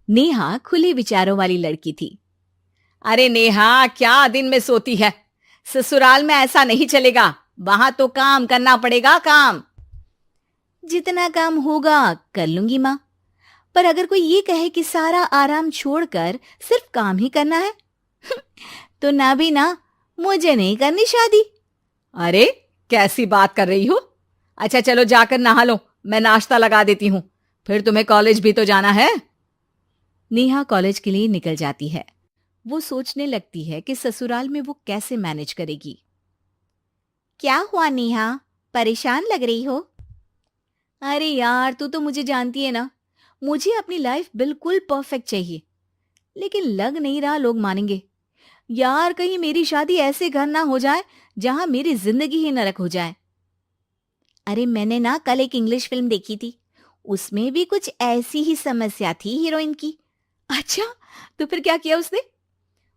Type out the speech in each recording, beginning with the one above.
नेहा खुले विचारों वाली लड़की थी। अरे नेहा, क्या दिन में सोती है? ससुराल में ऐसा नहीं चलेगा, वहां तो काम करना पड़ेगा, काम। जितना काम होगा कर लूंगी माँ, पर अगर कोई ये कहे कि सारा आराम छोड़कर सिर्फ काम ही करना है तो ना भी ना, मुझे नहीं करनी शादी। अरे कैसी बात कर रही हो? अच्छा चलो जाकर नहा लो, मैं नाश्ता लगा देती हूँ, फिर तुम्हें कॉलेज भी तो जाना है। नेहा कॉलेज के लिए निकल जाती है। वो सोचने लगती है कि ससुराल में वो कैसे मैनेज करेगी। क्या हुआ नेहा, परेशान लग रही हो? अरे यार, तू तो मुझे जानती है ना, मुझे अपनी लाइफ बिल्कुल परफेक्ट चाहिए, लेकिन लग नहीं रहा लोग मानेंगे। यार कहीं मेरी शादी ऐसे घर ना हो जाए जहां मेरी जिंदगी ही नरक हो जाए। अरे मैंने ना कल एक इंग्लिश फिल्म देखी थी, उसमें भी कुछ ऐसी ही समस्या थी हीरोइन की। अच्छा, तो फिर क्या किया उसने?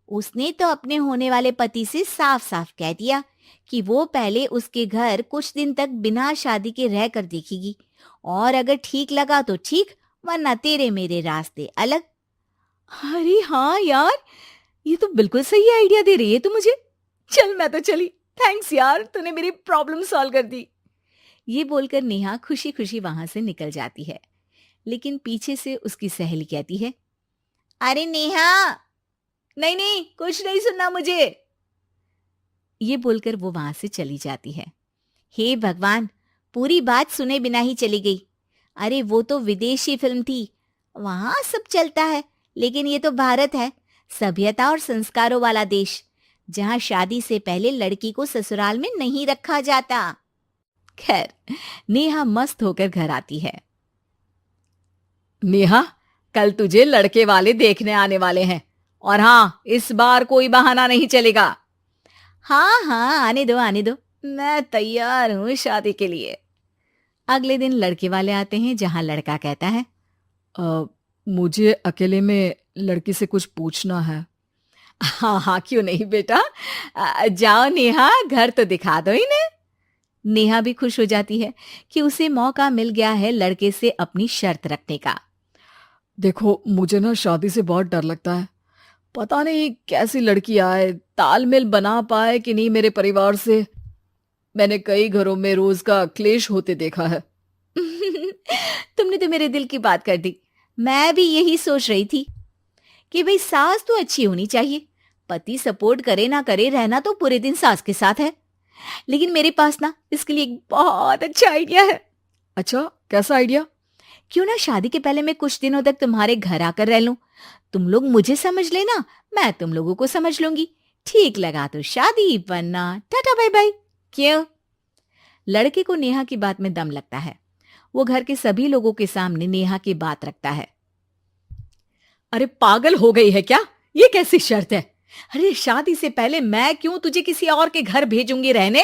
उसने तो अपने होने वाले पति से साफ साफ कह दिया कि वो पहले उसके घर कुछ दिन तक बिना शादी के रह कर देखेगी, और अगर ठीक लगा तो ठीक, वरना तेरे मेरे रास्ते अलग। अरे हाँ यार, ये तो बिल्कुल सही आइडिया दे रही है तू मुझे। चल मैं तो चली, थैंक्स यार, तूने मेरी प्रॉब्लम सॉल्व कर दी। ये बोलकर नेहा खुशी खुशी वहां से निकल जाती है, लेकिन पीछे से उसकी सहेली कहती है, अरे नेहा, नहीं नहीं, कुछ नहीं सुनना मुझे। ये बोलकर वो वहां से चली जाती है। हे भगवान, पूरी बात सुने बिना ही चली गई। अरे वो तो विदेशी फिल्म थी, वहां सब चलता है, लेकिन ये तो भारत है, सभ्यता और संस्कारों वाला देश, जहां शादी से पहले लड़की को ससुराल में नहीं रखा जाता। खैर, नेहा मस्त होकर घर आती है। नेहा, कल तुझे लड़के वाले देखने आने वाले हैं, और हाँ, इस बार कोई बहाना नहीं चलेगा। हाँ हाँ, आने दो आने दो, मैं तैयार हूं शादी के लिए। अगले दिन लड़के वाले आते हैं, जहां लड़का कहता है, मुझे अकेले में लड़की से कुछ पूछना है। हाँ हाँ, क्यों नहीं बेटा, जाओ नेहा, घर तो दिखा दो इन्हें। नेहा भी खुश हो जाती है कि उसे मौका मिल गया है लड़के से अपनी शर्त रखने का। देखो, मुझे ना शादी से बहुत डर लगता है, पता नहीं कैसी लड़की आए, तालमेल बना पाए कि नहीं मेरे परिवार से। मैंने कई घरों में रोज का क्लेश होते देखा है। तुमने तो मेरे दिल की बात कर दी। मैं भी यही सोच रही थी कि भाई सास तो अच्छी होनी चाहिए, पति सपोर्ट करे ना करे, रहना तो पूरे दिन सास के साथ है। लेकिन मेरे पास ना इसके लिए एक बहुत अच्छा आइडिया है। अच्छा, कैसा आइडिया? क्यों ना शादी के पहले मैं कुछ दिनों तक तुम्हारे घर आकर रह लूं, तुम लोग मुझे समझ लेना, मैं तुम लोगों को समझ लूंगी, ठीक लगा तो शादी, वरना टाटा बाय बाय। क्यों? लड़के को नेहा की बात में दम लगता है। वो घर के सभी लोगों के सामने नेहा की बात रखता है। अरे पागल हो गई है क्या? ये कैसी शर्त है? अरे शादी से पहले मैं क्यों तुझे किसी और के घर भेजूंगी रहने?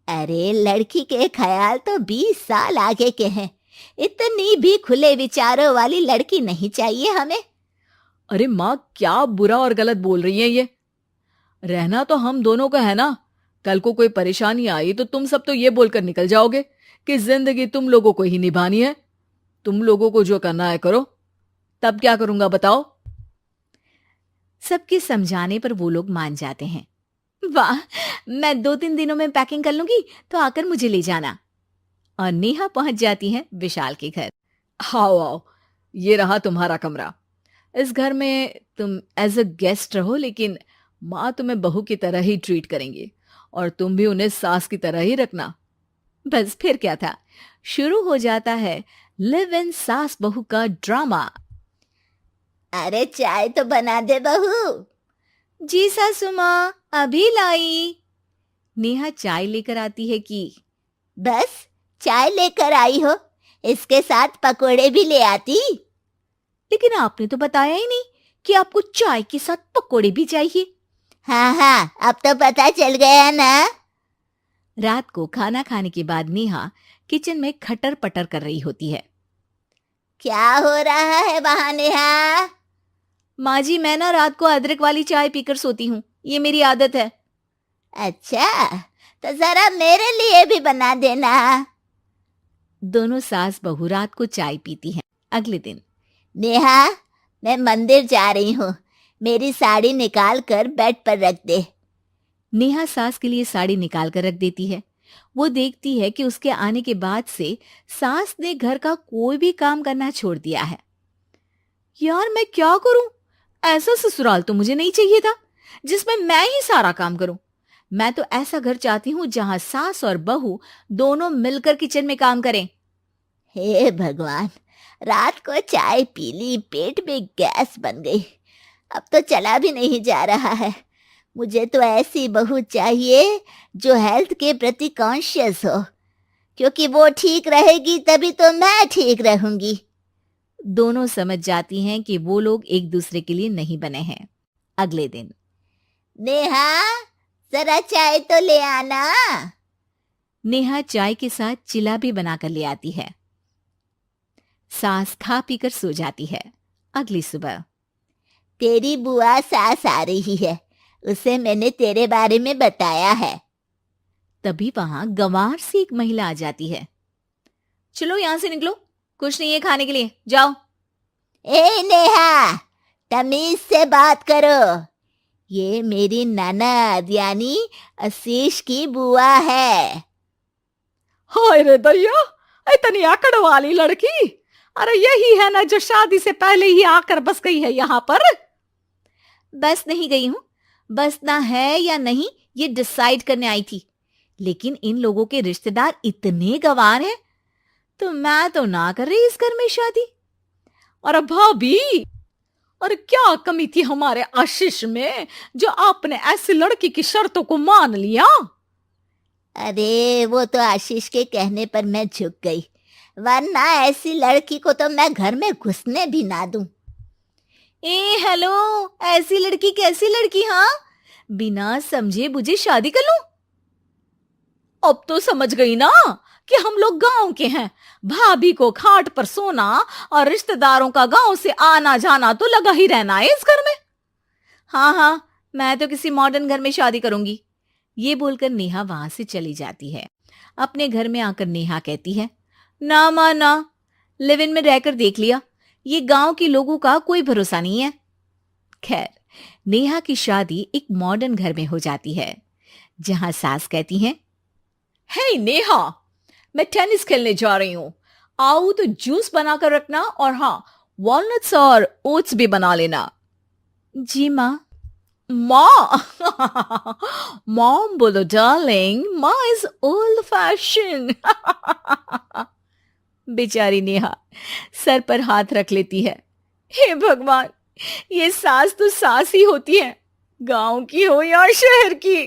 अरे लड़की के ख्याल तो 20 साल आगे के हैं, इतनी भी खुले विचारों वाली लड़की नहीं चाहिए हमें। अरे माँ, क्या बुरा और गलत बोल रही है ये? रहना तो हम दोनों का है ना, कल को कोई परेशानी आई तो तुम सब तो ये बोलकर निकल जाओगे कि जिंदगी तुम लोगों को ही निभानी है, तुम लोगों को जो करना है करो। तब क्या करूंगा बताओ? सबके समझाने पर वो लोग मान जाते हैं। वाह, मैं 2-3 दिनों में पैकिंग कर लूंगी, तो आकर मुझे ले जाना। और नेहा पहुंच जाती है विशाल के घर। आओ आओ, ये रहा तुम्हारा कमरा। इस घर में तुम एज अ गेस्ट रहो, लेकिन माँ तुम्हें बहू की तरह ही ट्रीट करेंगी, और तुम भी उन्हें सास की तरह ही रखना। बस फिर क्या था, शुरू हो जाता है लिव इन सास बहू का ड्रामा। अरे चाय तो बना दे बहू। जी सासू माँ, अभी लाई। नेहा चाय लेकर आती है कि बस चाय लेकर आई हो, इसके साथ पकोड़े भी ले आती। लेकिन आपने तो बताया ही नहीं कि आपको चाय के साथ पकोड़े भी चाहिए। हाँ हाँ, अब तो पता चल गया ना। रात को खाना खाने के बाद नेहा किचन में खटर पटर कर रही होती है। क्या हो रहा है वहां नेहा? माँ जी, मैं ना रात को अदरक वाली चाय पीकर सोती हूँ, ये मेरी आदत है। अच्छा, तो जरा मेरे लिए भी बना देना। दोनों सास बहू रात को चाय पीती हैं। अगले दिन नेहा, मैं मंदिर जा रही हूँ, मेरी साड़ी निकाल कर बेड पर रख दे। नेहा सास के लिए साड़ी निकाल कर रख देती है। वो देखती है कि उसके आने के बाद से सास ने घर का कोई भी काम करना छोड़ दिया है। यार मैं क्या करूं? ऐसा ससुराल तो मुझे नहीं चाहिए था जिसमें मैं ही सारा काम करूं। मैं तो ऐसा घर चाहती हूं जहां सास और बहू दोनों मिलकर किचन में काम करें। हे भगवान, रात को चाय पी ली, पेट में गैस बन गई, अब तो चला भी नहीं जा रहा है। मुझे तो ऐसी बहू चाहिए जो हेल्थ के प्रति कॉन्शियस हो, क्योंकि वो ठीक रहेगी तभी तो मैं ठीक रहूंगी। दोनों समझ जाती हैं कि वो लोग एक दूसरे के लिए नहीं बने हैं। अगले दिन नेहा, जरा चाय तो ले आना। नेहा चाय के साथ चिला भी बनाकर ले आती है। सास खा पीकर सो जाती है। अगली सुबह तेरी बुआ सास आ रही है, उसे मैंने तेरे बारे में बताया है। तभी वहां गंवार से एक महिला आ जाती है। चलो यहां से निकलो, कुछ नहीं है खाने के लिए, जाओ। ए नेहा, तमीज से बात करो, ये मेरी ननद यानी आशीष की बुआ है। हाय रे दैया, इतनी आकड़ वाली लड़की! अरे यही है ना जो शादी से पहले ही आकर बस गई है यहाँ पर। बस नहीं गई हूं, बसना है या नहीं ये डिसाइड करने आई थी, लेकिन इन लोगों के रिश्तेदार इतने गंवार हैं तो मैं तो ना कर रही इस घर में शादी। और भाभी, और क्या कमी थी हमारे आशीष में जो आपने ऐसी लड़की की शर्तों को मान लिया? अरे वो तो आशीष के कहने पर मैं झुक गई, वरना ऐसी लड़की को तो मैं घर में घुसने भी ना दूं। ए हेलो, ऐसी लड़की कैसी लड़की? हाँ, बिना समझे बुझे शादी कर लूं? अब तो समझ गई ना कि हम लोग गांव के हैं। भाभी को खाट पर सोना और रिश्तेदारों का गांव से आना जाना तो लगा ही रहना है इस घर में। हाँ हाँ, मैं तो किसी मॉडर्न घर में शादी करूंगी। ये बोलकर नेहा वहां से चली जाती है। अपने घर में आकर नेहा कहती है, ना मां ना, लिव इन में रहकर देख लिया, ये गांव के लोगों का कोई भरोसा नहीं है। खैर, नेहा की शादी एक मॉडर्न घर में हो जाती है जहां सास कहती हैं, हे नेहा, मैं टेनिस खेलने जा रही हूं, आओ तो जूस बनाकर रखना, और हाँ, वॉलनट्स और ओट्स भी बना लेना। जी माँ। माँ मॉम बोलो डार्लिंग, माँ इज ओल्ड फैशन। बेचारी नेहा सर पर हाथ रख लेती है। हे भगवान, ये सास तो सास ही होती है, गांव की हो या शहर की।